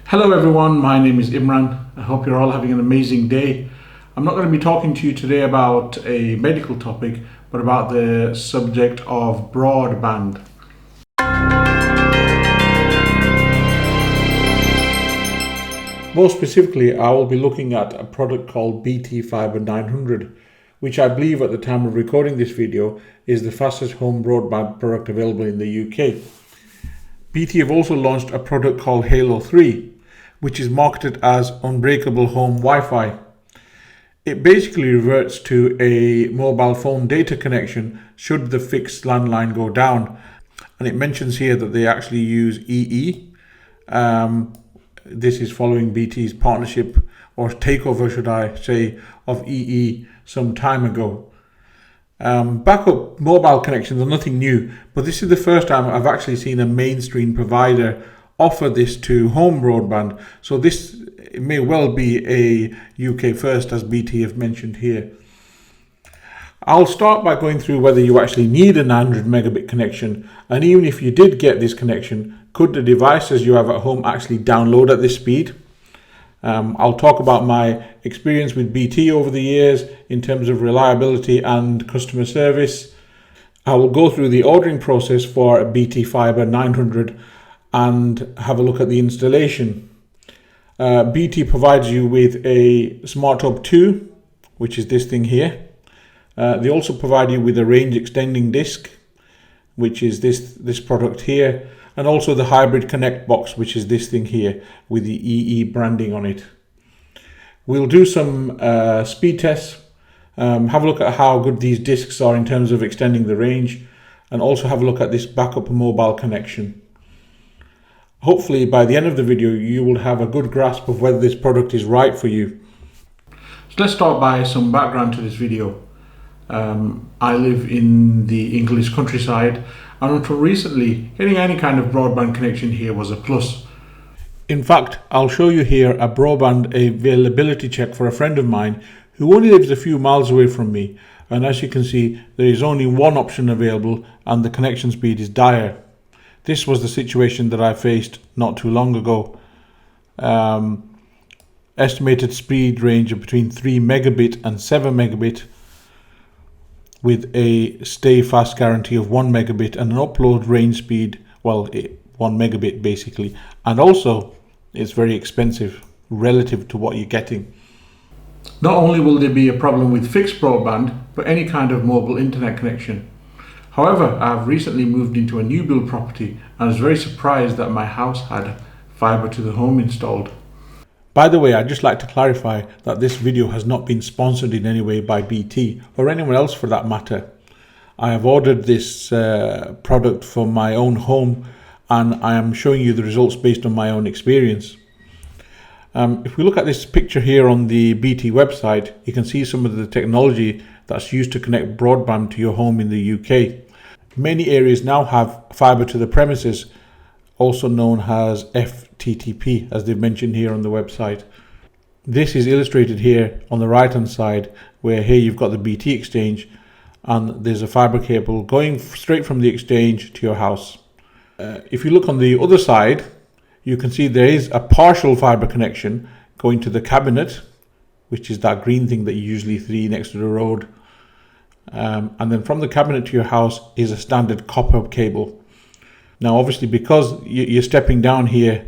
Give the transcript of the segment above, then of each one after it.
Hello everyone, my name is Imran. I hope you're all having an amazing day. I'm not going to be talking to you today about a medical topic, but about the subject of broadband. More specifically, I will be looking at a product called BT Fibre 900, which I believe at the time of recording this video is the fastest home broadband product available in the UK. BT have also launched a product called Halo 3, which is marketed as Unbreakable Home Wi-Fi. It basically reverts to a mobile phone data connection should the fixed landline go down. And it mentions here that they actually use EE. This is following BT's partnership, or takeover should I say, of EE some time ago. Backup mobile connections are nothing new, but this is the first time I've actually seen a mainstream provider offer this to home broadband. So this may well be a UK first, as BT have mentioned here. I'll start by going through whether you actually need a 900 megabit connection, and even if you did get this connection, could the devices you have at home actually download at this speed? I'll talk about my experience with BT over the years in terms of reliability and customer service. I will go through the ordering process for a BT Fibre 900 and have a look at the installation. BT provides you with a Smart Hub 2, which is this thing here. They also provide you with a range extending disc, which is this product here, and also the hybrid connect box, which is this thing here with the EE branding on it. We'll do some speed tests, have a look at how good these discs are in terms of extending the range, and also have a look at this backup mobile connection. Hopefully by the end of the video you will have a good grasp of whether this product is right for you. So let's start by some background to this video. I live in the English countryside, and until recently getting any kind of broadband connection here was a plus. In fact, I'll show you here a broadband availability check for a friend of mine who only lives a few miles away from me, and as you can see there is only one option available and the connection speed is dire. This was the situation that I faced not too long ago. Estimated speed range of between 3 megabit and 7 megabit with a stay fast guarantee of 1 megabit and an upload range speed, 1 megabit basically. And also it's very expensive relative to what you're getting. Not only will there be a problem with fixed broadband, but any kind of mobile internet connection. However, I've recently moved into a new build property and was very surprised that my house had fibre to the home installed. By the way, I'd just like to clarify that this video has not been sponsored in any way by BT or anyone else for that matter. I have ordered this product for my own home and I am showing you the results based on my own experience. If we look at this picture here on the BT website, you can see some of the technology that's used to connect broadband to your home in the UK. Many areas now have fibre to the premises, also known as FTTP, as they've mentioned here on the website. This is illustrated here on the right hand side, where here you've got the BT exchange and there's a fibre cable going straight from the exchange to your house. If you look on the other side, you can see there is a partial fibre connection going to the cabinet, which is that green thing that you usually see next to the road. And then from the cabinet to your house is a standard copper cable. Now obviously because you're stepping down here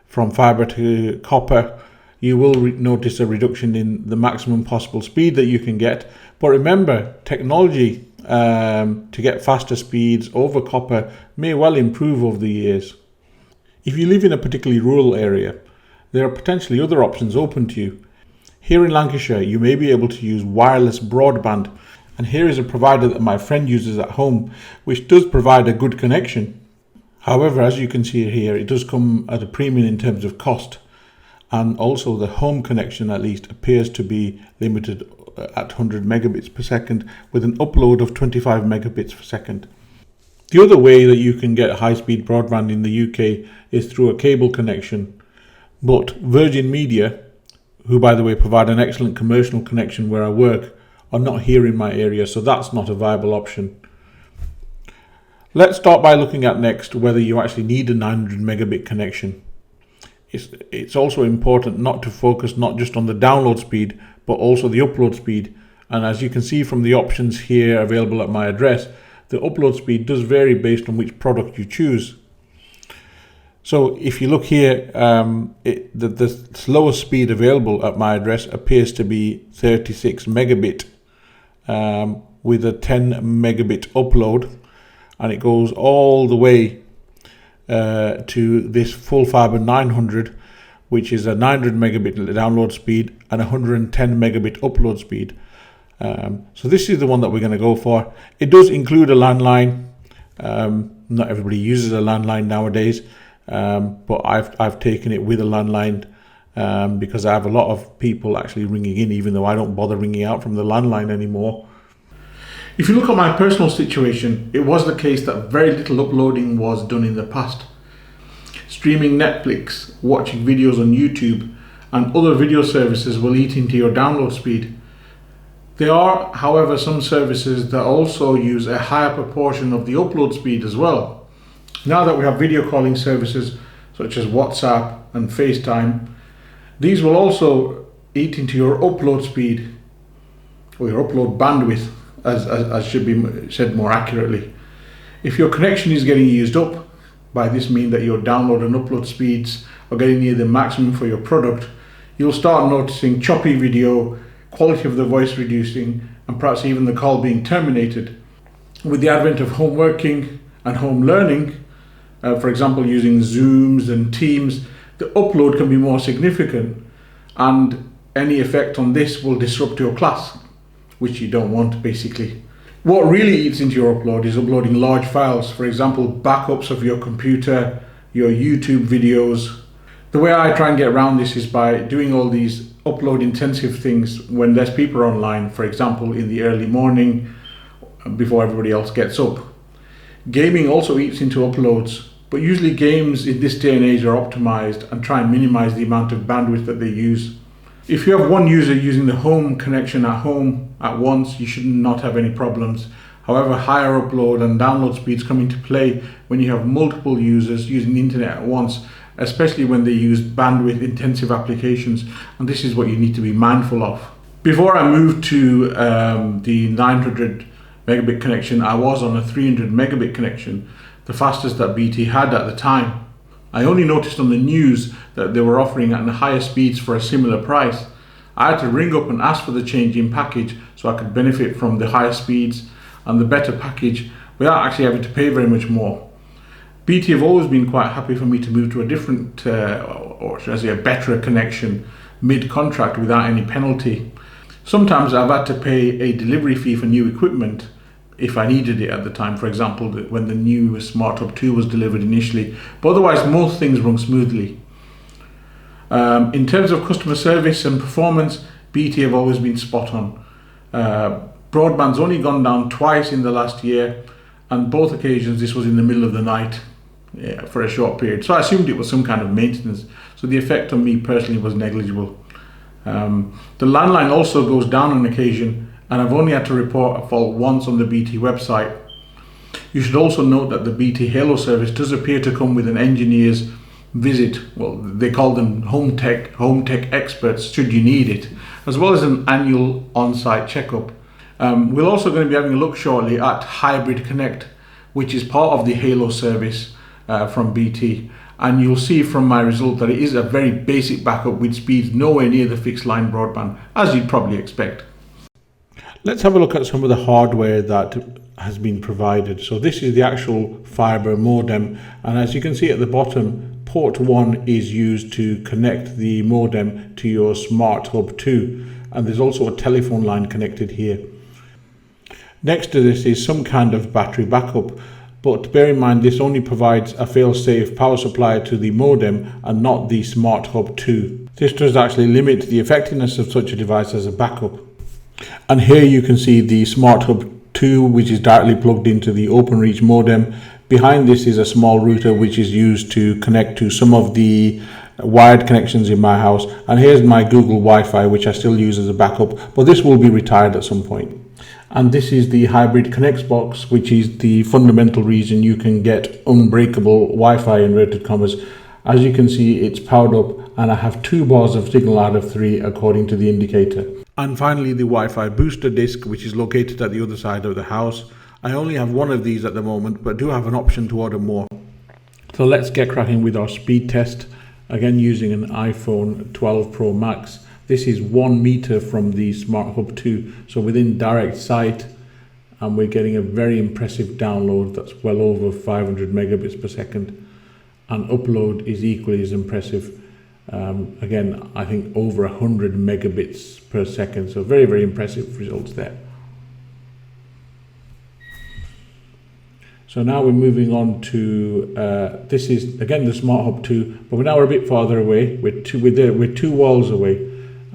from fibre to copper, you will notice a reduction in the maximum possible speed that you can get. But remember, technology to get faster speeds over copper may well improve over the years. If you live in a particularly rural area, there are potentially other options open to you. Here in Lancashire, you may be able to use wireless broadband, and here is a provider that my friend uses at home, which does provide a good connection. However, as you can see here, it does come at a premium in terms of cost, and also the home connection at least appears to be limited at 100 megabits per second with an upload of 25 megabits per second. The other way that you can get high-speed broadband in the UK is through a cable connection, but Virgin Media, who by the way provide an excellent commercial connection where I work, are not here in my area, so that's not a viable option. Let's start by looking at next whether you actually need a 900 megabit connection. it's also important not to focus not just on the download speed, but also the upload speed. And as you can see from the options here available at my address, the upload speed does vary based on which product you choose. So if you look here, the slowest speed available at my address appears to be 36 megabit with a 10 megabit upload, and it goes all the way to this full fiber 900, which is a 900 megabit download speed and 110 megabit upload speed. So this is the one that we're going to go for. It does include a landline. Not everybody uses a landline nowadays, but I've taken it with a landline because I have a lot of people actually ringing in, even though I don't bother ringing out from the landline anymore. If you look at my personal situation, it was the case that very little uploading was done in the past. Streaming Netflix, watching videos on YouTube, and other video services will eat into your download speed. There are, however, some services that also use a higher proportion of the upload speed as well. Now that we have video calling services such as WhatsApp and FaceTime, these will also eat into your upload speed, or your upload bandwidth, as should be said more accurately. If your connection is getting used up, by this mean that your download and upload speeds are getting near the maximum for your product, you'll start noticing choppy video, quality of the voice reducing, and perhaps even the call being terminated. With the advent of home working and home learning, for example using Zooms and Teams, the upload can be more significant, and any effect on this will disrupt your class, which you don't want basically. What really eats into your upload is uploading large files, for example backups of your computer, your YouTube videos. The way I try and get around this is by doing all these upload intensive things when less people are online, for example in the early morning before everybody else gets up. Gaming also eats into uploads, but usually games in this day and age are optimized and try and minimize the amount of bandwidth that they use. If you have one user using the home connection at home at once, you should not have any problems. However, higher upload and download speeds come into play when you have multiple users using the internet at once, especially when they use bandwidth intensive applications, and this is what you need to be mindful of. Before I moved to the 900 megabit connection, I was on a 300 megabit connection, the fastest that BT had at the time. I only noticed on the news that they were offering at higher speeds for a similar price. I had to ring up and ask for the change in package so I could benefit from the higher speeds and the better package without actually having to pay very much more. BT have always been quite happy for me to move to a different, or should I say a better connection mid-contract without any penalty. Sometimes I've had to pay a delivery fee for new equipment if I needed it at the time, for example when the new Smart Hub 2 was delivered initially, but otherwise most things run smoothly. In terms of customer service and performance, BT have always been spot on. Broadband's only gone down twice in the last year, and both occasions this was in the middle of the night for a short period, so I assumed it was some kind of maintenance, so the effect on me personally was negligible. The landline also goes down on occasion, and I've only had to report a fault once on the BT website. You should also note that the BT Halo service does appear to come with an engineer's visit, well they call them home tech experts should you need it, as well as an annual on-site checkup. We're also going to be having a look shortly at Hybrid Connect, which is part of the Halo service from BT, and you'll see from my result that it is a very basic backup with speeds nowhere near the fixed line broadband, as you'd probably expect. Let's have a look at some of the hardware that has been provided. So this is the actual fiber modem, and as you can see at the bottom, port 1 is used to connect the modem to your Smart Hub 2, and there's also a telephone line connected here. Next to this is some kind of battery backup, but bear in mind this only provides a fail-safe power supply to the modem and not the Smart Hub 2. This does actually limit the effectiveness of such a device as a backup. And here you can see the Smart Hub 2, which is directly plugged into the OpenReach modem. Behind this is a small router which is used to connect to some of the wired connections in my house, and here's my Google Wi-Fi, which I still use as a backup, but this will be retired at some point. And this is the Hybrid Connect box, which is the fundamental reason you can get unbreakable Wi-Fi inverted commas As you can see, it's powered up and I have 2 bars of signal out of 3 according to the indicator. And finally, the Wi-Fi booster disc, which is located at the other side of the house. I only have 1 of these at the moment, but do have an option to order more. So let's get cracking with our speed test. Again, using an iPhone 12 Pro Max. This is 1 meter from the Smart Hub 2, so within direct sight, and we're getting a very impressive download that's well over 500 megabits per second, and upload is equally as impressive. Again, I think over 100 megabits per second, so very, very impressive results there. So now we're moving on to, this is again the Smart Hub 2, but we're a bit farther away. We're 2 walls away.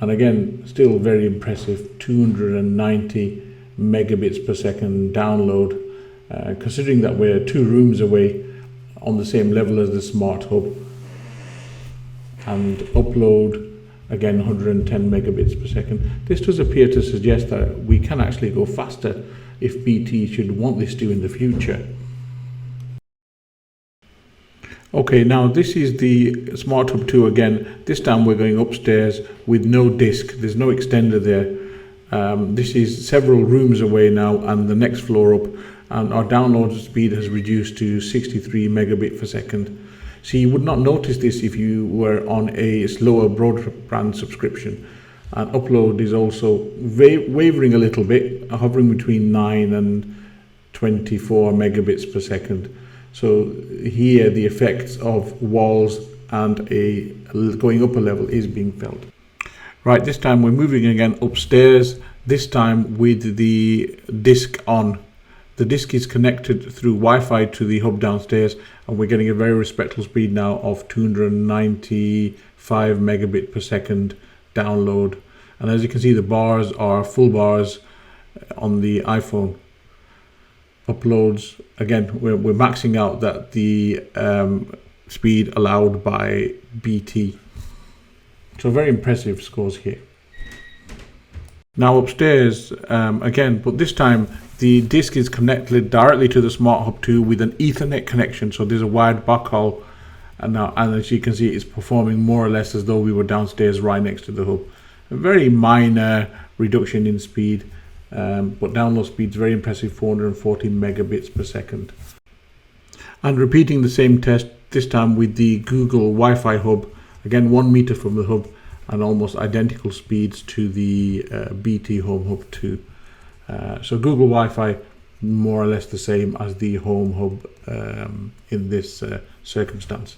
And again, still very impressive, 290 megabits per second download, considering that we're 2 rooms away on the same level as the Smart Hub. And upload, again, 110 megabits per second. This does appear to suggest that we can actually go faster if BT should want this to in the future. Okay, now this is the Smart Hub 2 again. This time we're going upstairs with no disc. There's no extender there. This is several rooms away now and the next floor up, and our download speed has reduced to 63 megabit per second. So you would not notice this if you were on a slower broadband subscription. And upload is also wavering a little bit, hovering between 9 and 24 megabits per second. So here the effects of walls and a going up a level is being felt. Right, this time we're moving again upstairs, this time with the disc on. The disc is connected through Wi-Fi to the hub downstairs, and we're getting a very respectable speed now of 295 megabit per second download. And as you can see, the bars are full bars on the iPhone. Uploads, again, we're maxing out that the speed allowed by BT. So very impressive scores here. Now upstairs, again, but this time the disc is connected directly to the Smart Hub 2 with an Ethernet connection. So there's a wide backhaul, and as you can see, it's performing more or less as though we were downstairs right next to the hub. A very minor reduction in speed. But download speed is very impressive, 440 megabits per second. And repeating the same test, this time with the Google Wi-Fi hub, again 1 meter from the hub, and almost identical speeds to the BT Home Hub 2. So Google Wi-Fi more or less the same as the Home Hub in this circumstance.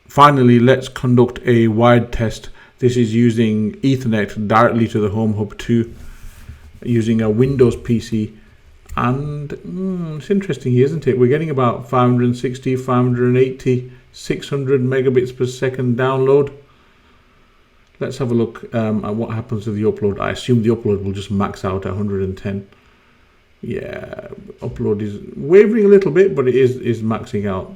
Finally, let's conduct a wired test. This is using Ethernet directly to the Home Hub 2, using a Windows PC, and it's interesting here, isn't it? We're getting about 560, 580, 600 megabits per second download. Let's have a look at what happens to the upload. I assume the upload will just max out at 110. Yeah, upload is wavering a little bit, but it is maxing out.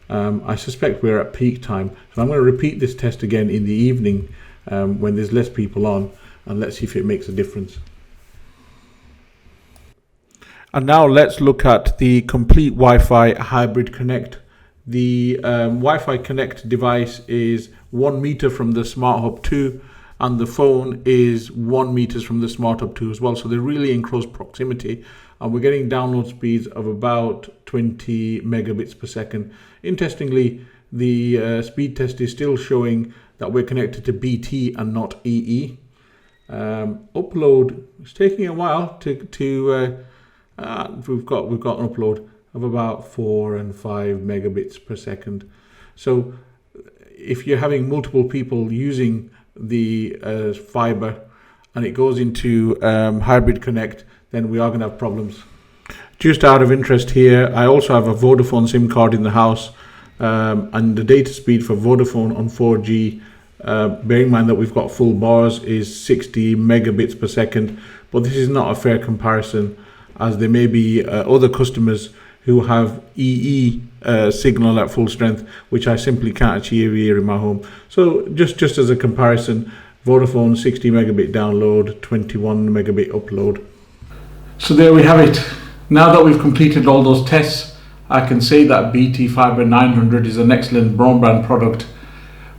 I suspect we're at peak time, so I'm going to repeat this test again in the evening when there's less people on, and let's see if it makes a difference. And now let's look at the complete Wi-Fi hybrid connect. The Wi-Fi Connect device is 1 meter from the Smart Hub 2, and the phone is 1 meter from the Smart Hub 2 as well, so they're really in close proximity. And we're getting download speeds of about 20 megabits per second. Interestingly, the speed test is still showing that we're connected to BT and not EE. Upload is taking a while we've got an upload of about 4 and 5 megabits per second. So if you're having multiple people using the fiber and it goes into hybrid connect, then we are going to have problems. Just out of interest here, I also have a Vodafone SIM card in the house, and the data speed for Vodafone on 4G, bearing in mind that we've got full bars, is 60 megabits per second. But this is not a fair comparison, as there may be other customers who have EE signal at full strength, which I simply can't achieve here in my home. So just as a comparison, Vodafone 60 megabit download, 21 megabit upload. So there we have it. Now that we've completed all those tests, I can say that BT Fibre 900 is an excellent broadband product.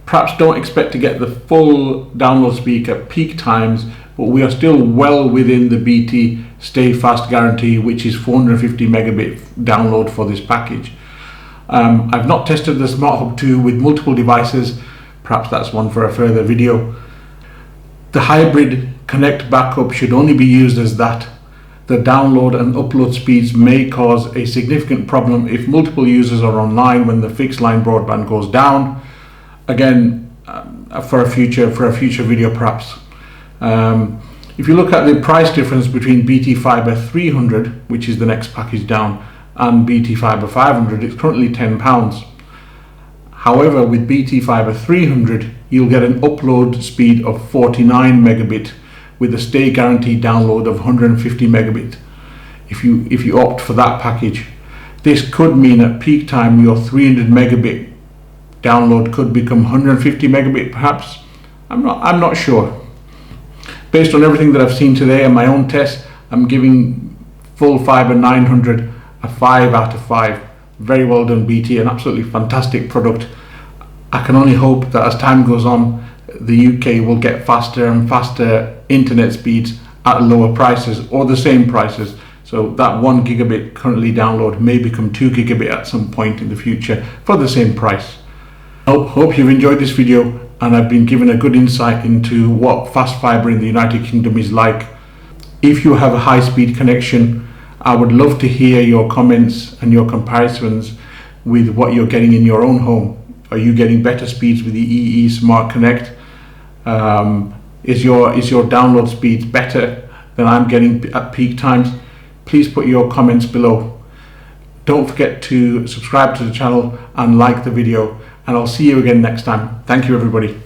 Perhaps don't expect to get the full download speed at peak times, but we are still well within the BT Stay Fast guarantee, which is 450 megabit download for this package. I've not tested the Smart Hub 2 with multiple devices. Perhaps that's one for a further video. The hybrid connect backup should only be used as that. The download and upload speeds may cause a significant problem if multiple users are online when the fixed line broadband goes down. Again, for a future video perhaps. If you look at the price difference between BT Fibre 300, which is the next package down, and BT Fibre 500, it's currently £10. However, with BT Fibre 300, you'll get an upload speed of 49 megabit with a stay guaranteed download of 150 megabit. If you opt for that package, this could mean at peak time your 300 megabit download could become 150 megabit perhaps. I'm not sure. Based on everything that I've seen today and my own tests, I'm giving Full Fibre 900 a 5 out of 5. Very well done, BT, an absolutely fantastic product. I can only hope that as time goes on, the UK will get faster and faster internet speeds at lower prices or the same prices. So that 1 gigabit currently download may become 2 gigabit at some point in the future for the same price. Hope you've enjoyed this video and I've been given a good insight into what fast fibre in the United Kingdom is like. If you have a high-speed connection, I would love to hear your comments and your comparisons with what you're getting in your own home. Are you getting better speeds with the EE Smart Connect? Is your download speeds better than I'm getting at peak times? Please put your comments below. Don't forget to subscribe to the channel and like the video, and I'll see you again next time. Thank you, everybody.